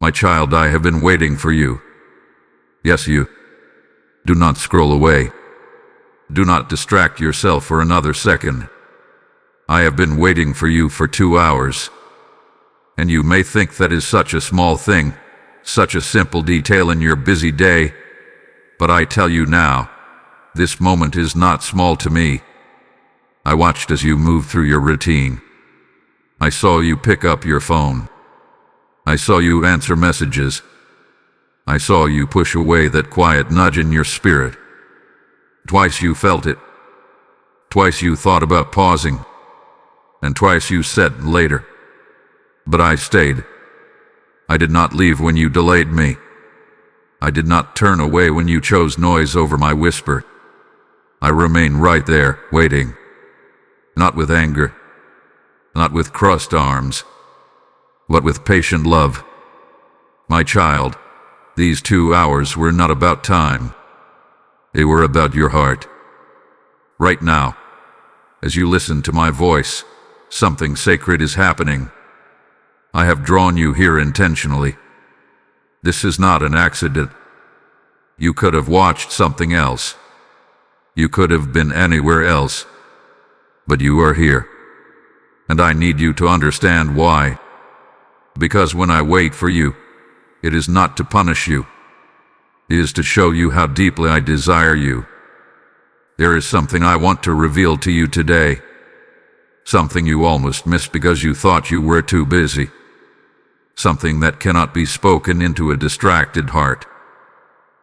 My child, I have been waiting for you. Yes, you. Do not scroll away. Do not distract yourself for another second. I have been waiting for you for 2 hours. And you may think that is such a small thing, such a simple detail in your busy day, but I tell you now, this moment is not small to me. I watched as you moved through your routine. I saw you pick up your phone. I saw you answer messages. I saw you push away that quiet nudge in your spirit. Twice you felt it. Twice you thought about pausing. And twice you said later. But I stayed. I did not leave when you delayed me. I did not turn away when you chose noise over my whisper. I remained right there, waiting. Not with anger, not with crossed arms, but with patient love. My child, these 2 hours were not about time. They were about your heart. Right now, as you listen to my voice, something sacred is happening. I have drawn you here intentionally. This is not an accident. You could have watched something else. You could have been anywhere else. But you are here. And I need you to understand why. Because when I wait for you, it is not to punish you. It is to show you how deeply I desire you. There is something I want to reveal to you today. Something you almost missed because you thought you were too busy. Something that cannot be spoken into a distracted heart.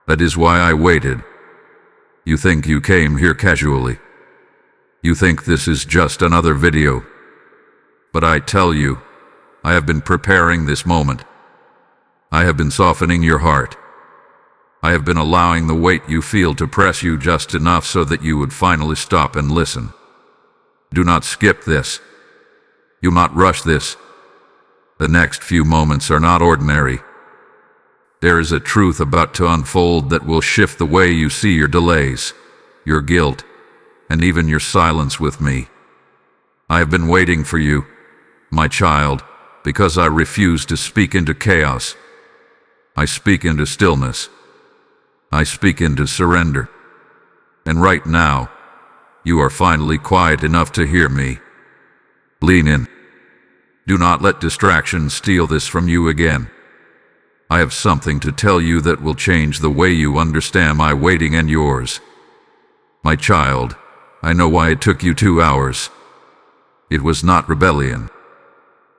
That is why I waited. You think you came here casually. You think this is just another video. But I tell you, I have been preparing this moment. I have been softening your heart. I have been allowing the weight you feel to press you just enough so that you would finally stop and listen. Do not skip this. Do not rush this. The next few moments are not ordinary. There is a truth about to unfold that will shift the way you see your delays, your guilt, and even your silence with me. I have been waiting for you, my child, because I refuse to speak into chaos. I speak into stillness. I speak into surrender. And right now, you are finally quiet enough to hear me. Lean in. Do not let distraction steal this from you again. I have something to tell you that will change the way you understand my waiting and yours. My child, I know why it took you 2 hours. It was not rebellion.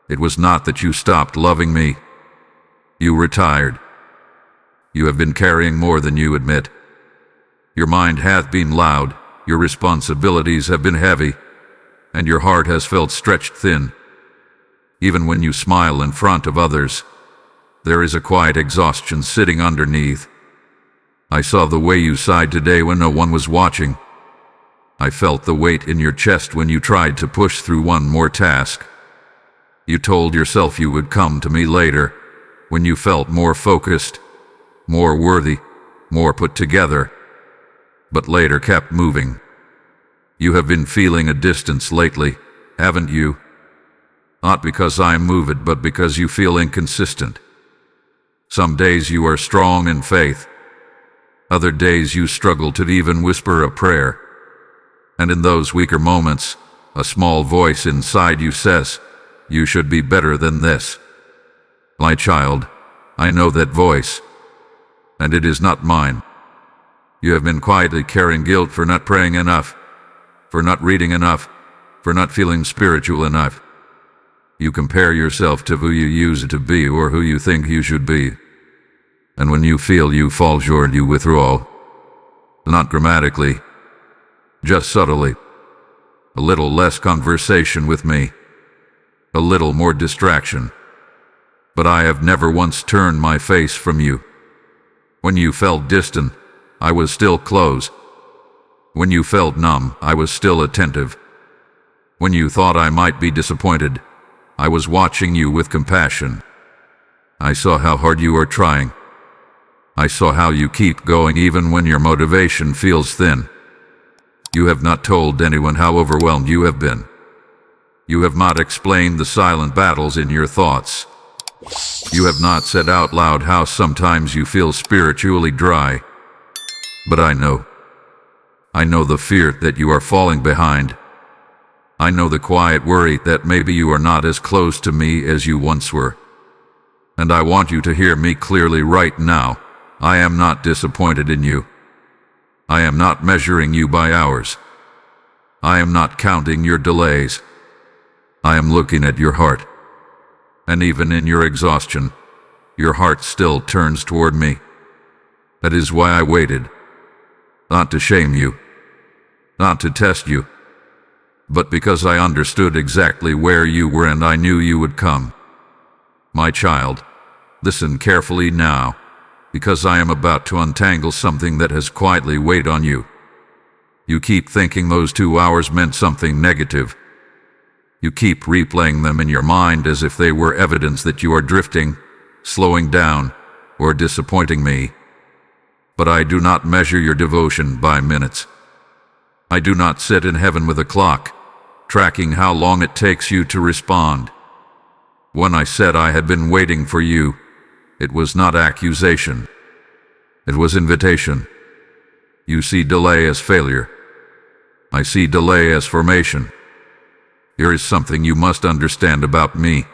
It was not that you stopped loving me. You were tired. You have been carrying more than you admit. Your mind hath been loud, your responsibilities have been heavy, and your heart has felt stretched thin. Even when you smile in front of others, there is a quiet exhaustion sitting underneath. I saw the way you sighed today when no one was watching. I felt the weight in your chest when you tried to push through one more task. You told yourself you would come to me later, when you felt more focused, more worthy, more put together, but later kept moving. You have been feeling a distance lately, haven't you? Not because I move it, but because you feel inconsistent. Some days you are strong in faith. Other days you struggle to even whisper a prayer. And in those weaker moments, a small voice inside you says, "You should be better than this." My child, I know that voice, and it is not mine. You have been quietly carrying guilt for not praying enough, for not reading enough, for not feeling spiritual enough. You compare yourself to who you used to be or who you think you should be. And when you feel you fall short, you withdraw. Not dramatically, just subtly. A little less conversation with me. A little more distraction. But I have never once turned my face from you. When you felt distant, I was still close. When you felt numb, I was still attentive. When you thought I might be disappointed, I was watching you with compassion. I saw how hard you are trying. I saw how you keep going even when your motivation feels thin. You have not told anyone how overwhelmed you have been. You have not explained the silent battles in your thoughts, You have not said out loud how sometimes you feel spiritually dry. But I know. I know the fear that you are falling behind. I know the quiet worry that maybe you are not as close to me as you once were. And I want you to hear me clearly right now. I am not disappointed in you. I am not measuring you by hours. I am not counting your delays. I am looking at your heart. And even in your exhaustion, your heart still turns toward me. That is why I waited. Not to shame you, not to test you, but because I understood exactly where you were and I knew you would come. My child, listen carefully now, because I am about to untangle something that has quietly weighed on you. You keep thinking those 2 hours meant something negative. You keep replaying them in your mind as if they were evidence that you are drifting, slowing down, or disappointing me. But I do not measure your devotion by minutes. I do not sit in heaven with a clock, tracking how long it takes you to respond. When I said I had been waiting for you, it was not accusation. It was invitation. You see delay as failure. I see delay as formation. Here is something you must understand about me.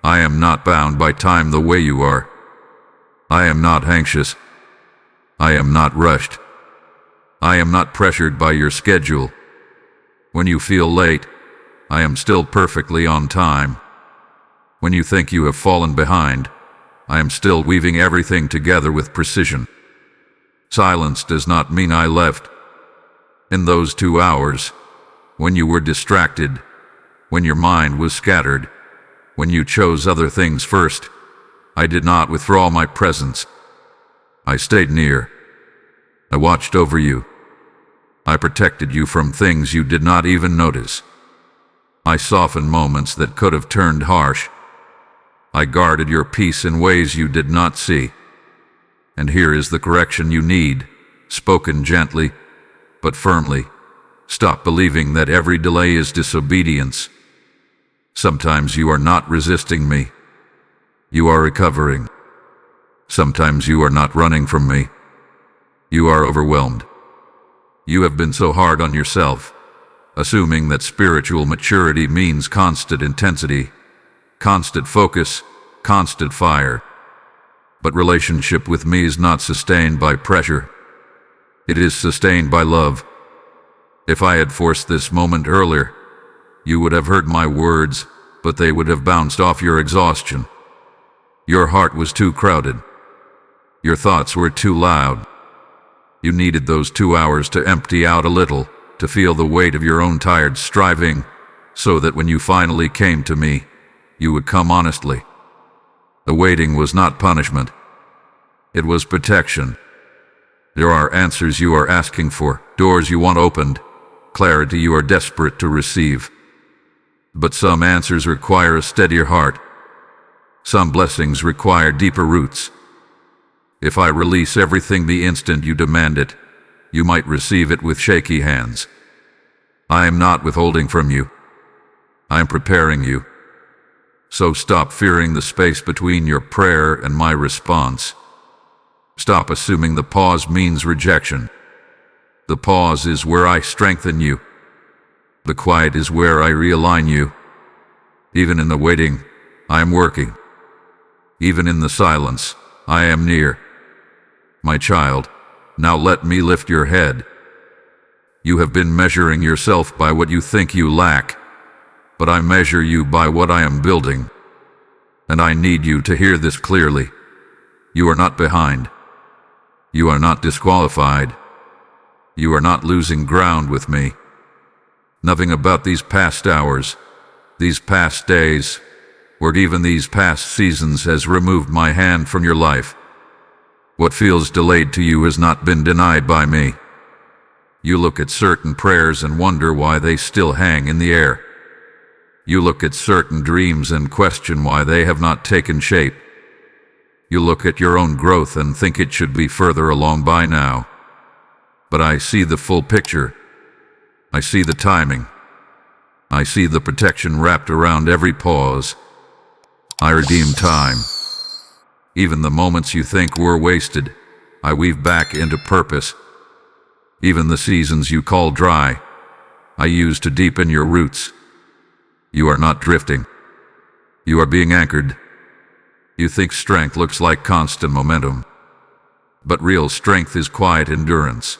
I am not bound by time the way you are. I am not anxious. I am not rushed. I am not pressured by your schedule. When you feel late, I am still perfectly on time. When you think you have fallen behind, I am still weaving everything together with precision. Silence does not mean I left. In those 2 hours, when you were distracted, when your mind was scattered, when you chose other things first, I did not withdraw my presence. I stayed near. I watched over you. I protected you from things you did not even notice. I softened moments that could have turned harsh. I guarded your peace in ways you did not see. And here is the correction you need, spoken gently, but firmly. Stop believing that every delay is disobedience. Sometimes you are not resisting me. You are recovering. Sometimes you are not running from me. You are overwhelmed. You have been so hard on yourself, assuming that spiritual maturity means constant intensity, constant focus, constant fire. But relationship with me is not sustained by pressure. It is sustained by love. If I had forced this moment earlier, you would have heard my words, but they would have bounced off your exhaustion. Your heart was too crowded. Your thoughts were too loud. You needed those 2 hours to empty out a little, to feel the weight of your own tired striving, so that when you finally came to me, you would come honestly. The waiting was not punishment. It was protection. There are answers you are asking for, doors you want opened, clarity you are desperate to receive. But some answers require a steadier heart. Some blessings require deeper roots. If I release everything the instant you demand it, you might receive it with shaky hands. I am not withholding from you. I am preparing you. So stop fearing the space between your prayer and my response. Stop assuming the pause means rejection. The pause is where I strengthen you. The quiet is where I realign you. Even in the waiting, I am working. Even in the silence, I am near. My child, now let me lift your head. You have been measuring yourself by what you think you lack, but I measure you by what I am building. And I need you to hear this clearly. You are not behind. You are not disqualified. You are not losing ground with me. Nothing about these past hours, these past days, or even these past seasons has removed my hand from your life. What feels delayed to you has not been denied by me. You look at certain prayers and wonder why they still hang in the air. You look at certain dreams and question why they have not taken shape. You look at your own growth and think it should be further along by now. But I see the full picture. I see the timing. I see the protection wrapped around every pause. I redeem time. Even the moments you think were wasted, I weave back into purpose. Even the seasons you call dry, I use to deepen your roots. You are not drifting. You are being anchored. You think strength looks like constant momentum, but real strength is quiet endurance.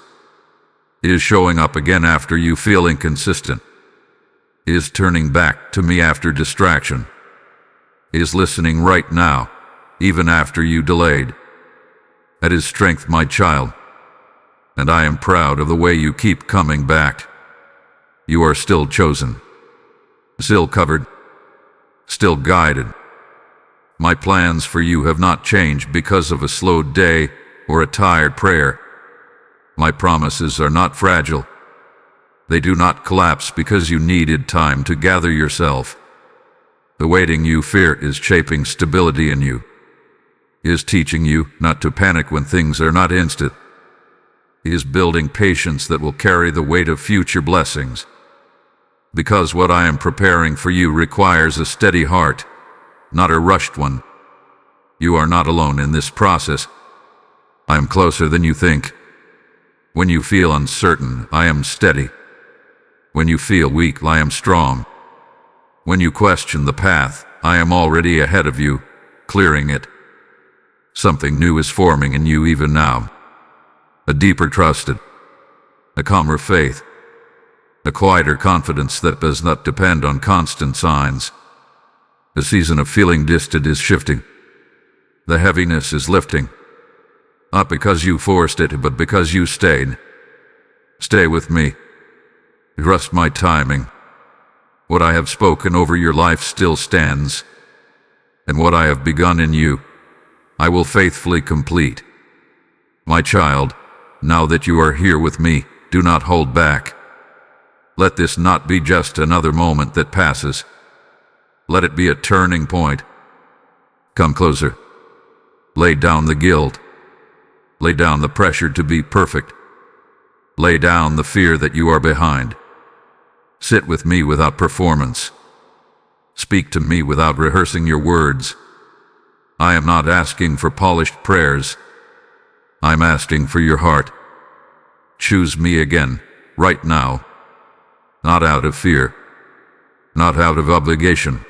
It is showing up again after you feel inconsistent. It is turning back to me after distraction. It is listening right now, even after you delayed. That is strength, my child, and I am proud of the way you keep coming back. You are still chosen, still covered, still guided. My plans for you have not changed because of a slowed day or a tired prayer. My promises are not fragile. They do not collapse because you needed time to gather yourself. The waiting you fear is shaping stability in you, is teaching you not to panic when things are not instant. It is building patience that will carry the weight of future blessings. Because what I am preparing for you requires a steady heart, not a rushed one. You are not alone in this process. I am closer than you think. When you feel uncertain, I am steady. When you feel weak, I am strong. When you question the path, I am already ahead of you, clearing it. Something new is forming in you even now. A deeper trust, a calmer faith, a quieter confidence that does not depend on constant signs. The season of feeling distant is shifting. The heaviness is lifting. Not because you forced it, but because you stayed. Stay with me. Trust my timing. What I have spoken over your life still stands, and what I have begun in you, I will faithfully complete. My child, now that you are here with me, do not hold back. Let this not be just another moment that passes. Let it be a turning point. Come closer. Lay down the guilt. Lay down the pressure to be perfect. Lay down the fear that you are behind. Sit with me without performance. Speak to me without rehearsing your words. I am not asking for polished prayers. I'm asking for your heart. Choose me again, right now. Not out of fear, not out of obligation,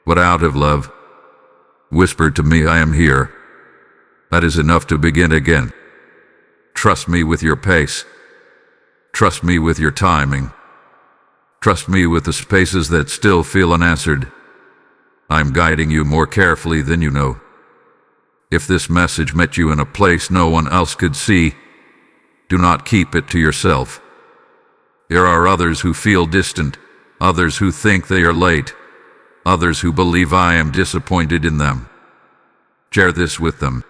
but out of love. Whisper to me, I am here. That is enough to begin again. Trust me with your pace. Trust me with your timing. Trust me with the spaces that still feel unanswered. I'm guiding you more carefully than you know. If this message met you in a place no one else could see, do not keep it to yourself. There are others who feel distant, others who think they are late, others who believe I am disappointed in them. Share this with them.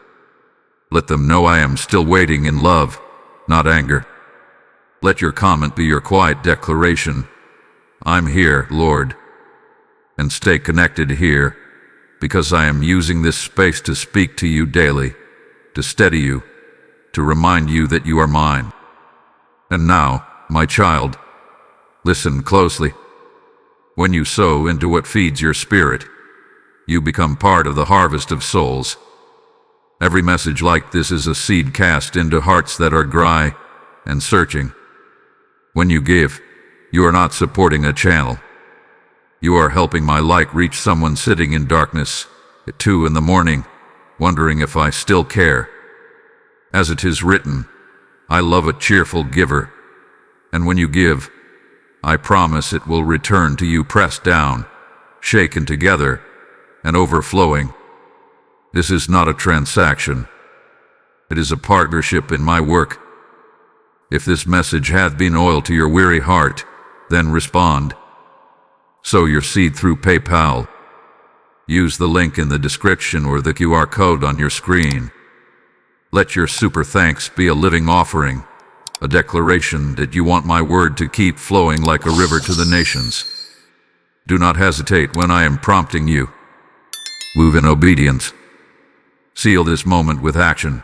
Let them know I am still waiting in love, not anger. Let your comment be your quiet declaration. I'm here, Lord. And stay connected here, because I am using this space to speak to you daily, to steady you, to remind you that you are mine. And now, my child, listen closely. When you sow into what feeds your spirit, you become part of the harvest of souls. Every message like this is a seed cast into hearts that are dry and searching. When you give, you are not supporting a channel. You are helping my light reach someone sitting in darkness at 2 a.m, wondering if I still care. As it is written, I love a cheerful giver. And when you give, I promise it will return to you pressed down, shaken together, and overflowing. This is not a transaction. It is a partnership in my work. If this message hath been oil to your weary heart, then respond. Sow your seed through PayPal. Use the link in the description or the QR code on your screen. Let your super thanks be a living offering, a declaration that you want my word to keep flowing like a river to the nations. Do not hesitate when I am prompting you. Move in obedience. Seal this moment with action.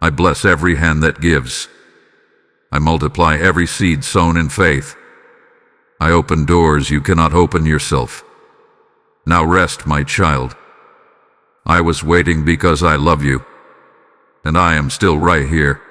I bless every hand that gives. I multiply every seed sown in faith. I open doors you cannot open yourself. Now rest, my child. I was waiting because I love you, and I am still right here.